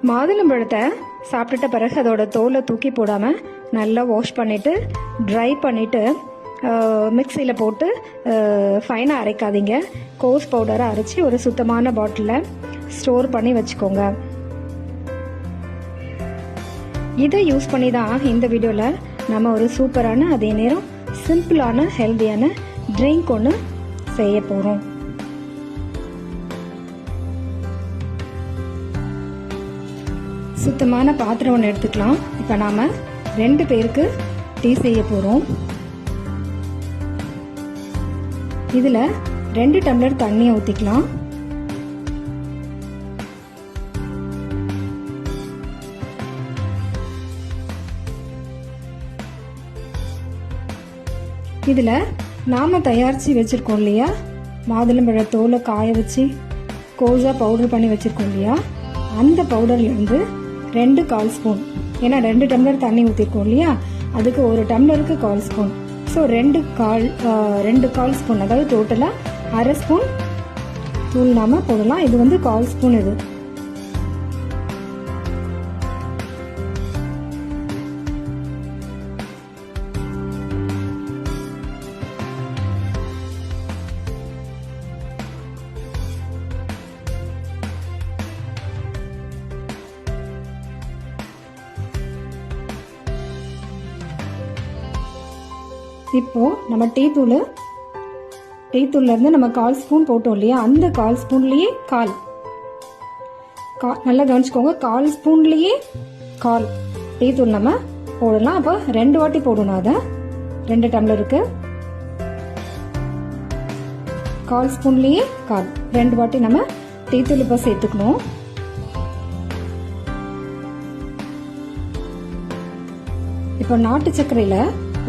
மாதுளம்பழத்தை சாப்பிட்டுட்ட பிறகு அதோட தோலை தூக்கி போடாமல் நல்லா வாஷ் பண்ணிவிட்டு ட்ரை பண்ணிவிட்டு மிக்சியில் போட்டு ஃபைனாக அரைக்காதீங்க. கோஸ் பவுடரை அரைச்சி ஒரு சுத்தமான பாட்டிலில் ஸ்டோர் பண்ணி வச்சுக்கோங்க. இதை யூஸ் பண்ணி தான் இந்த வீடியோவில் நம்ம ஒரு சூப்பரான அதே நேரம் சிம்பிளான ஹெல்த்தியான ட்ரிங்க் ஒன்று செய்ய போகிறோம். சுத்தமான பாத்திரம் ஒன்று எடுத்துக்கலாம். இப்போ நாம் 2 பேருக்கு டீ செய்ய போகிறோம். இதில் 2 டம்ளர் தண்ணியை ஊற்றிக்கலாம். இதில் நாம் தயாரித்து வச்சுருக்கோம் இல்லையா, மாதுளம்பழ தோலை காய வச்சு கோஸாக பவுடர் பண்ணி வச்சுருக்கோம் இல்லையா, அந்த பவுடர்லேருந்து 2 1/4 ஸ்பூன், ஏன்னா 2 டம்ளர் தண்ணி ஊற்றிருக்கோம் இல்லையா, அதுக்கு 1 டம்ளருக்கு 1/4 ஸ்பூன். ஸோ 2 1/4 ஸ்பூன், அதாவது டோட்டலாக 1/2 ஸ்பூன் தூள் நாம் போடலாம். இது 1/4 ஸ்பூன். இது இப்போ நம்ம டீ தூள்ல இருந்து நம்ம 1/4 ஸ்பூன் போட்டோம் இல்லையா, அந்த 1/4 ஸ்பூன்லயே கால் நல்லா கவனிச்சுக்கோங்க. 1/4 ஸ்பூன்லயே கால் டீ தூள் நம்ம போடலாம். அப்போ 2 வாட்டி போடணும். அதை 2 டம்ளருக்கு 1/4 ஸ்பூன்லயே கால் 2 வாட்டி நம்ம டீ தூள் இப்போ சேர்த்துக்கணும். இப்போ நாட்டு சர்க்கரையில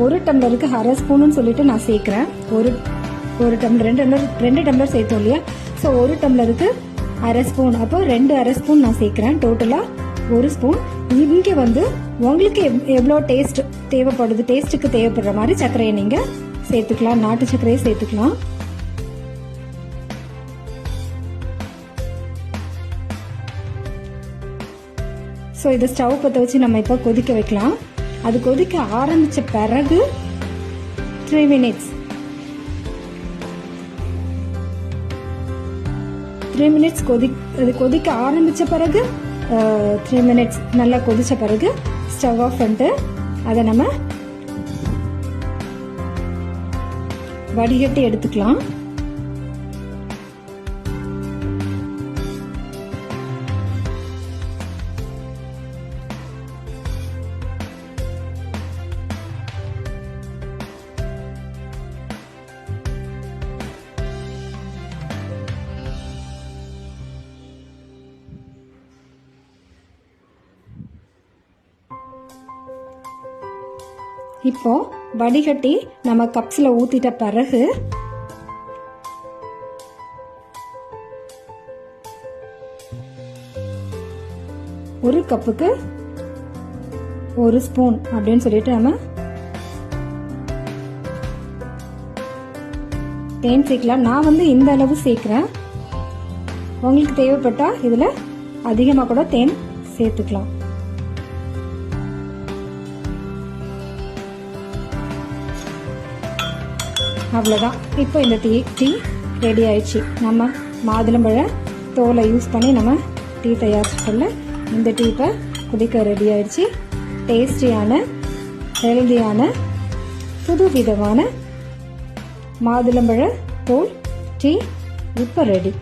1 டம்ளருக்கு 1/2 ஸ்பூன்னு சொல்லிட்டு நான் சேர்க்கிறேன். ஒரு டம்ளர் 2 டம்ளர் சேர்த்தோம் இல்லையா, ஸோ 1 டம்ளருக்கு 1/2 ஸ்பூன், அப்போ 2 1/2 ஸ்பூன் நான் சேர்க்கிறேன். டோட்டலாக 1 ஸ்பூன். இங்கே உங்களுக்கு எவ்வளோ டேஸ்ட் தேவைப்படுது, டேஸ்ட்டுக்கு தேவைப்படுற மாதிரி சர்க்கரையை நீங்கள் சேர்த்துக்கலாம். நாட்டு சர்க்கரையை சேர்த்துக்கலாம். ஸோ இதை ஸ்டவ் பற்ற வச்சு நம்ம இப்போ கொதிக்க வைக்கலாம். அது கொதிக்க ஆரம்பிச்ச பிறகு 3 மினிட்ஸ் அது கொதிக்க ஆரம்பிச்ச பிறகு 3 மினிட்ஸ் நல்லா கொதிச்ச பிறகு ஸ்டவ் ஆஃப் பண்ணிட்டு அதை நம்ம வடிகட்டி எடுத்துக்கலாம். இப்போ வடிகட்டி நம்ம கப்ஸ்ல ஊத்திட்ட பிறகு ஒரு கப்புக்கு 1 ஸ்பூன் அப்படின்னு சொல்லிட்டு நம்ம தேன் சேர்க்கலாம். நான் இந்த அளவு சேர்க்கிறேன். உங்களுக்கு தேவைப்பட்டா இதுல அதிகமா கூட தேன் சேர்த்துக்கலாம். அவ்வளோதான். இப்போ இந்த டீ ரெடி ஆயிடுச்சு. நம்ம மாதுளம்பழ தோலை யூஸ் பண்ணி நம்ம டீ தயாரிச்சுக்கொள்ள இந்த டீ இப்போ குடிக்க ரெடி ஆயிடுச்சு. டேஸ்டியான ஹெல்தியான புது விதமான மாதுளம்பழ தோல் டீ இப்போ ரெடி.